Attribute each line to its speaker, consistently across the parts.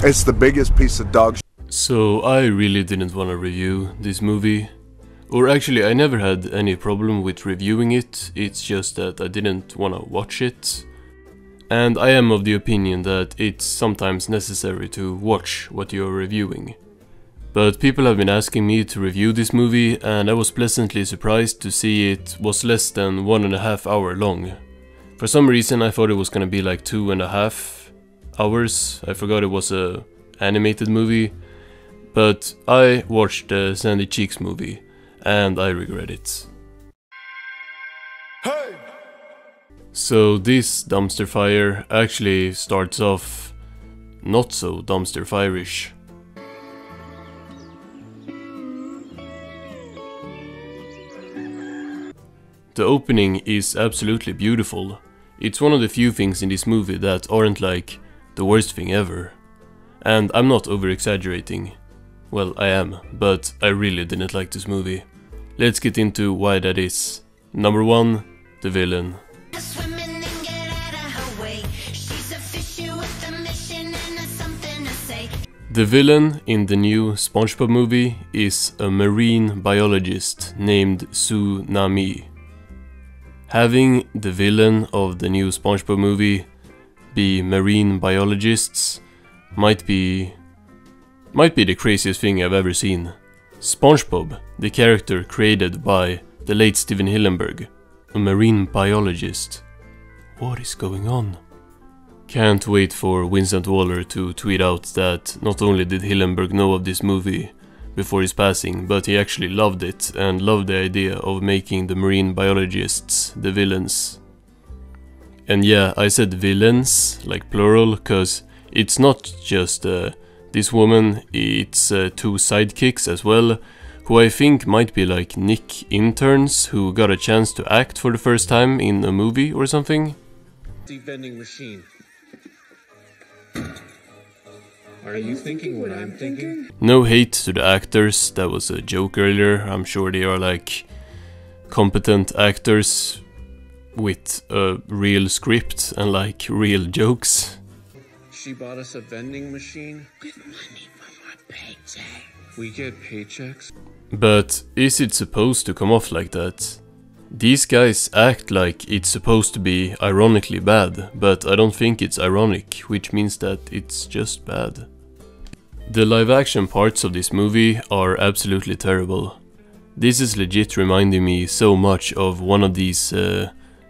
Speaker 1: It's the biggest piece of dog shit.
Speaker 2: So I really didn't want to review this movie. Or actually, I never had any problem with reviewing it, it's just that I didn't want to watch it. And I am of the opinion that it's sometimes necessary to watch what you're reviewing. But people have been asking me to review this movie, and I was pleasantly surprised to see it was less than 1.5 hours long. For some reason I thought it was gonna be like 2.5 hours, I forgot it was a animated movie. But I watched the Sandy Cheeks movie, and I regret it.
Speaker 1: Hey!
Speaker 2: So this dumpster fire actually starts off not so dumpster fire-ish. The opening is absolutely beautiful. It's one of the few things in this movie that aren't like the worst thing ever. And I'm not over-exaggerating. Well, I am, but I really didn't like this movie. Let's get into why that is. Number 1, the villain. The villain in the new Spongebob movie is a marine biologist named Tsunami. Having the villain of the new Spongebob movie be marine biologists might be the craziest thing I've ever seen. Spongebob, the character created by the late Steven Hillenburg, a marine biologist. What is going on? Can't wait for Vincent Waller to tweet out that not only did Hillenburg know of this movie before his passing, but he actually loved it and loved the idea of making the marine biologists the villains. And yeah, I said villains, like plural, cause it's not just this woman, it's 2 sidekicks as well, who I think might be like Nick interns who got a chance to act for the first time in a movie or something.
Speaker 3: Vending machine. Are you thinking what I'm thinking?
Speaker 2: No hate to the actors, that was a joke earlier. I'm sure they are like competent actors with a real script and like real jokes.
Speaker 3: She bought us a vending machine with money from our paycheck. We get paychecks.
Speaker 2: But is it supposed to come off like that? These guys act like it's supposed to be ironically bad, but I don't think it's ironic, which means that it's just bad. The live action parts of this movie are absolutely terrible. This is legit reminding me so much of one of these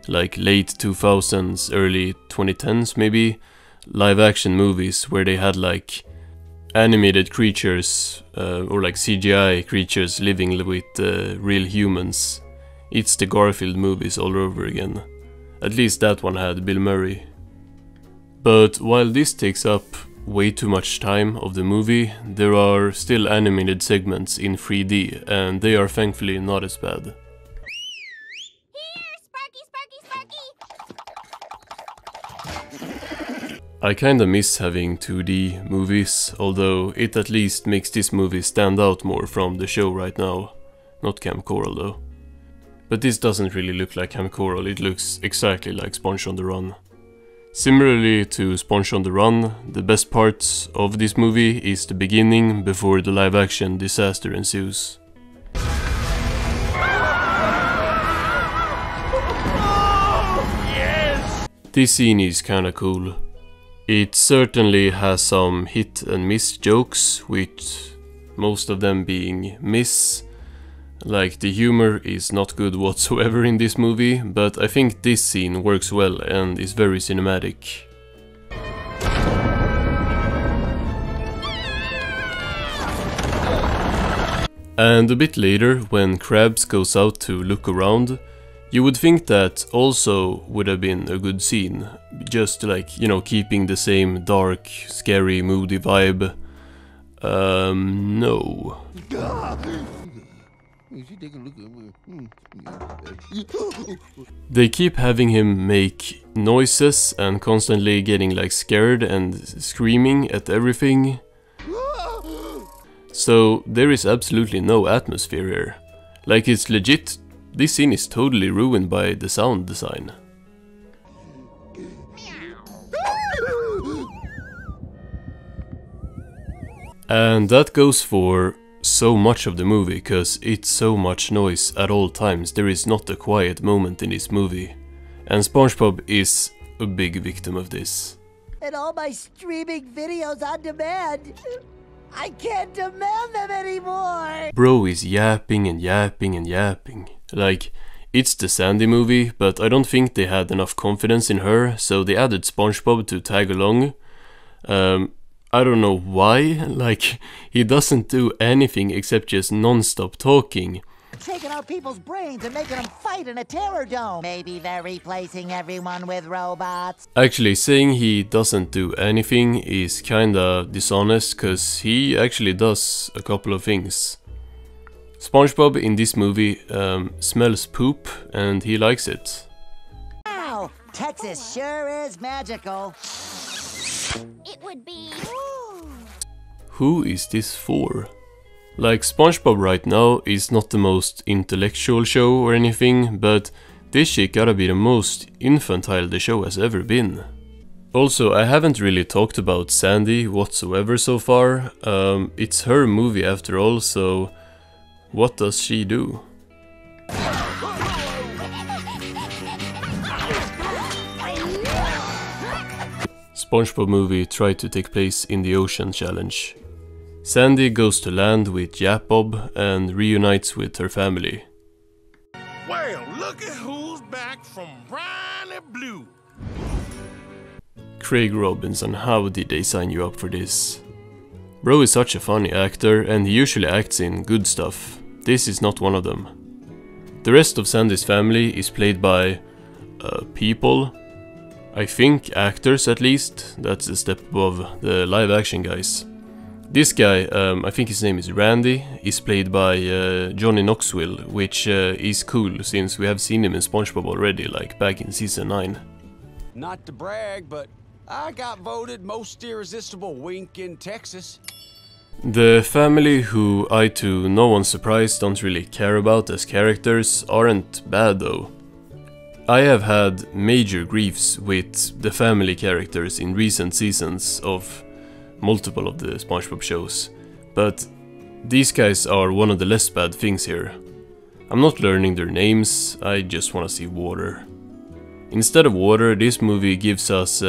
Speaker 2: like late 2000s, early 2010s maybe, live action movies where they had like animated creatures or like CGI creatures living with real humans. It's the Garfield movies all over again. At least that one had Bill Murray. But while this takes up way too much time of the movie, there are still animated segments in 3D, and they are thankfully not as bad.
Speaker 4: Here, Sparky, Sparky!
Speaker 2: I kinda miss having 2D movies, although it at least makes this movie stand out more from the show right now. Not Camp Coral though. But this doesn't really look like Camp Coral, it looks exactly like Sponge on the Run. Similarly to Sponge on the Run, the best parts of this movie is the beginning before the live action disaster ensues. This scene is kinda cool. It certainly has some hit and miss jokes, with most of them being miss. Like, the humor is not good whatsoever in this movie, but I think this scene works well and is very cinematic. And a bit later, when Krabs goes out to look around, you would think that also would have been a good scene. Just like, you know, keeping the same dark, scary, moody vibe. No. They keep having him make noises and constantly getting like scared and screaming at everything. So there is absolutely no atmosphere here. Like, it's legit, this scene is totally ruined by the sound design. And that goes for so much of the movie, cause it's so much noise at all times. There is not a quiet moment in this movie. And SpongeBob is a big victim of this.
Speaker 5: And all my streaming videos on demand. I can't demand them anymore.
Speaker 2: Bro is yapping and yapping and yapping. Like, it's the Sandy movie, but I don't think they had enough confidence in her, so they added SpongeBob to tag along. I don't know why, like, he doesn't do anything except just non-stop talking.
Speaker 5: Taking out people's brains and making them fight in a terror dome. Maybe they're replacing everyone with robots.
Speaker 2: Actually, saying he doesn't do anything is kinda dishonest, cause he actually does a couple of things. SpongeBob in this movie smells poop and he likes it.
Speaker 5: Wow, Texas sure is magical.
Speaker 4: It would be...
Speaker 2: Who is this for? Like, SpongeBob right now is not the most intellectual show or anything, but this shit gotta be the most infantile the show has ever been. Also, I haven't really talked about Sandy whatsoever so far. It's her movie after all, so what does she do? SpongeBob movie tried to take place in the ocean challenge. Sandy goes to land with Yap-Bob and reunites with her family.
Speaker 6: Well, look at who's back from briny blue.
Speaker 2: Craig Robinson, how did they sign you up for this? Bro is such a funny actor and he usually acts in good stuff. This is not one of them. The rest of Sandy's family is played by people. I think actors at least. That's a step above the live action guys. This guy, I think his name is Randy, is played by Johnny Knoxville, which is cool since we have seen him in SpongeBob already, like back in season 9.
Speaker 7: Not to brag, but I got voted most irresistible wink in Texas.
Speaker 2: The family, who I, to no one's surprise, don't really care about as characters, aren't bad though. I have had major griefs with the family characters in recent seasons of multiple of the SpongeBob shows, but these guys are one of the less bad things here. I'm not learning their names, I just wanna see water. Instead of water, this movie gives us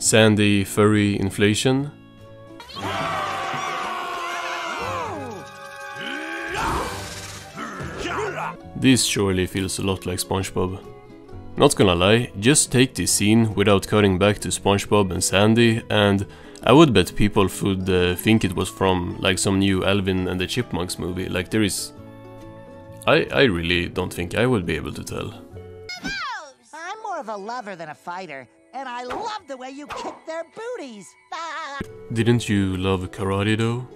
Speaker 2: sandy, furry inflation. This surely feels a lot like SpongeBob. Not gonna lie, just take this scene without cutting back to SpongeBob and Sandy and I would bet people would think it was from like some new Alvin and the Chipmunks movie. Like there is... I really don't think I would be able to tell.
Speaker 5: I'm more of a lover than a fighter, and I love the way you kick their booties.
Speaker 2: Didn't you love karate though?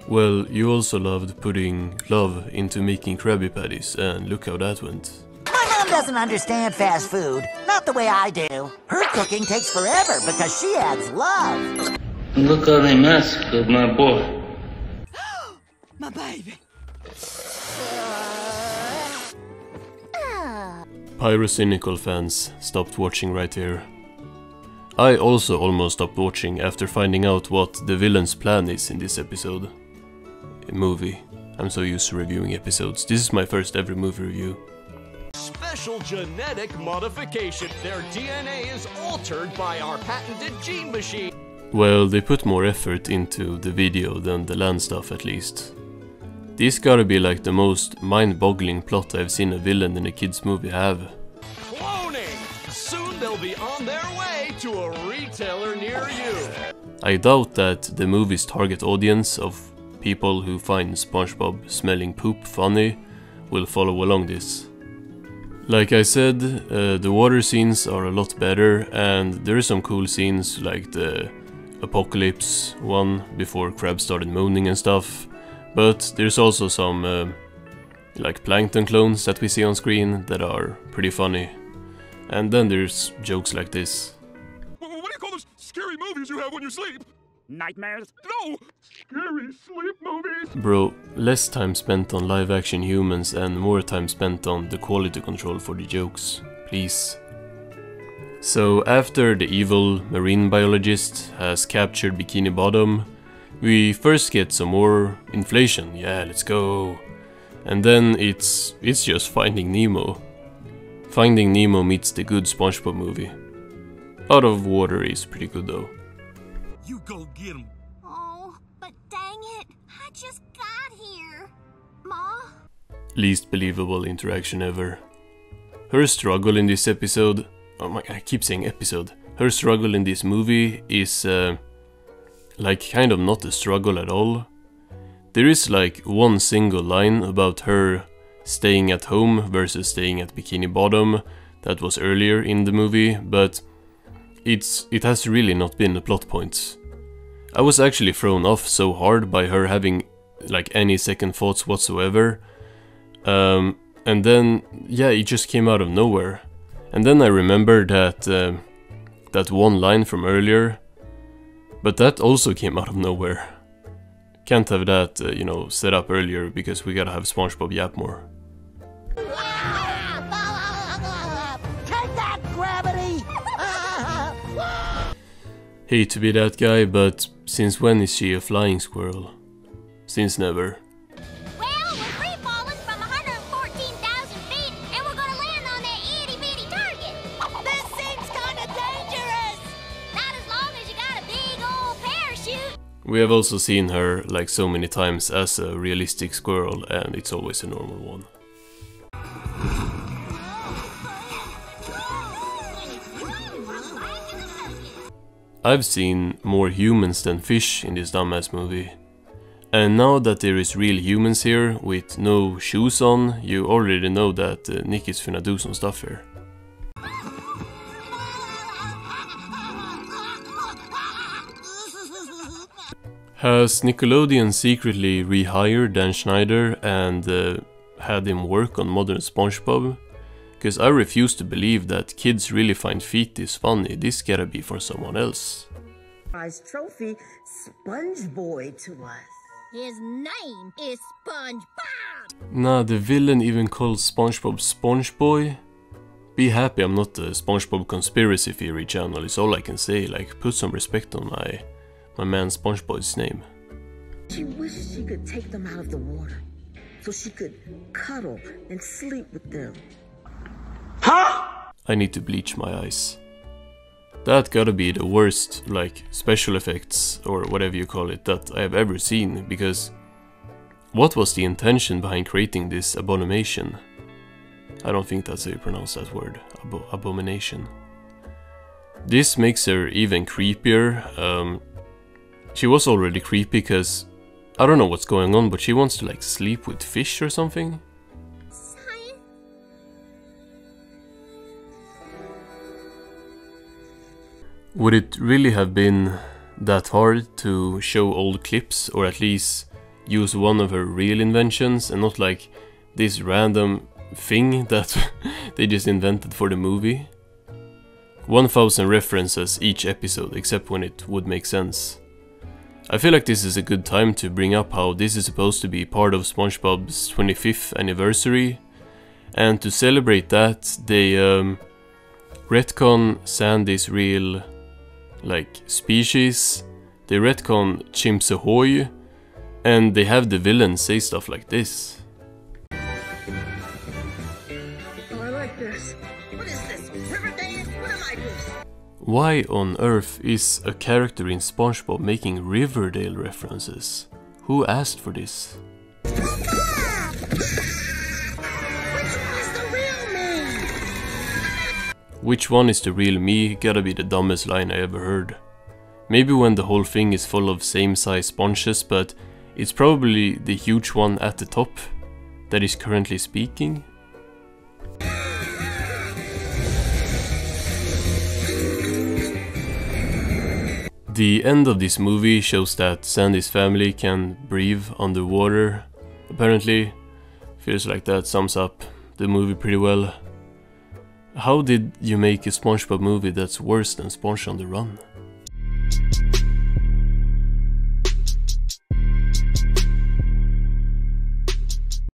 Speaker 2: Well, you also loved putting love into making Krabby Patties, and look how that went.
Speaker 5: My mom doesn't understand fast food, not the way I do. Her cooking takes forever because she adds love.
Speaker 8: Look how they massacred my boy.
Speaker 5: My baby.
Speaker 2: Pyrocynical fans stopped watching right here. I also almost stopped watching after finding out what the villain's plan is in this episode. A movie. I'm so used to reviewing episodes. This is my first ever movie review.
Speaker 9: Special genetic modification. Their DNA is altered by our patented gene machine.
Speaker 2: Well, they put more effort into the video than the land stuff at least. This gotta be like the most mind-boggling plot I've seen a villain in a kids movie have.
Speaker 9: Cloning! Soon they'll be on their way to a retailer near you.
Speaker 2: I doubt that the movie's target audience of people who find SpongeBob smelling poop funny will follow along this. Like I said, the water scenes are a lot better and there are some cool scenes like the apocalypse one before Krabs started moaning and stuff. But there's also some like plankton clones that we see on screen that are pretty funny. And then there's jokes like this.
Speaker 6: What do you call those scary movies you have when you sleep?
Speaker 7: Nightmares?
Speaker 6: No! Scary sleep movies!
Speaker 2: Bro, less time spent on live action humans and more time spent on the quality control for the jokes, please. So after the evil marine biologist has captured Bikini Bottom, We first get some more inflation, yeah, let's go. And then it's just Finding Nemo. Finding Nemo meets the good SpongeBob movie. Out of Water is pretty good though.
Speaker 6: You go get him.
Speaker 4: Oh, but dang it. I just got here. Ma?
Speaker 2: Least believable interaction ever. Her struggle in this episode... Oh my, I keep saying episode. Her struggle in this movie is like kind of not a struggle at all. There is like one single line about her staying at home versus staying at Bikini Bottom that was earlier in the movie, but it has really not been a plot point. I was actually thrown off so hard by her having like any second thoughts whatsoever. And then, yeah, it just came out of nowhere. And then I remembered that that one line from earlier, but that also came out of nowhere. Can't have that, you know, set up earlier because we gotta have SpongeBob yap more.
Speaker 5: Take that, gravity!
Speaker 2: Hate to be that guy, but since when is she a flying squirrel? Since never.
Speaker 4: Well, we're free falling from 114,000 feet, and we're gonna land on that itty-bitty target. This seems kinda dangerous. Not as long as you got a big old parachute.
Speaker 2: We have also seen her like so many times as a realistic squirrel, and it's always a normal one. I've seen more humans than fish in this dumbass movie. And now that there is real humans here with no shoes on, you already know that Nick is finna do some stuff here. Has Nickelodeon secretly rehired Dan Schneider and had him work on modern SpongeBob? Because I refuse to believe that kids really find feet this funny. This gotta be for someone else.
Speaker 10: Prize trophy, Spongebob to us.
Speaker 4: His name is SpongeBob.
Speaker 2: Nah, the villain even calls SpongeBob Spongeboy. Be happy I'm not the SpongeBob conspiracy theory channel, is all I can say. Like, put some respect on my man SpongeBob's name.
Speaker 10: She wishes she could take them out of the water, so she could cuddle and sleep with them.
Speaker 2: I need to bleach my eyes. That gotta be the worst, like, special effects, or whatever you call it, that I have ever seen, because what was the intention behind creating this abomination? I don't think that's how you pronounce that word, abomination. This makes her even creepier. She was already creepy because, I don't know what's going on, but she wants to like sleep with fish or something. Would it really have been that hard to show old clips, or at least use one of her real inventions and not like this random thing that they just invented for the movie? 1000 references each episode, except when it would make sense. I feel like this is a good time to bring up how this is supposed to be part of SpongeBob's 25th anniversary, and to celebrate that they retcon Sandy's real like species, they retcon Chimps Ahoy, and they have the villain say stuff like this.
Speaker 10: Oh, I like this. What is this? Riverdale? What am I this?
Speaker 2: Why on earth is a character in SpongeBob making Riverdale references? Who asked for this? Which one is the real me? Gotta be the dumbest line I ever heard. Maybe when the whole thing is full of same size sponges, but it's probably the huge one at the top that is currently speaking. The end of this movie shows that Sandy's family can breathe underwater. Apparently, feels like that sums up the movie pretty well. How did you make a SpongeBob movie that's worse than Sponge on the Run?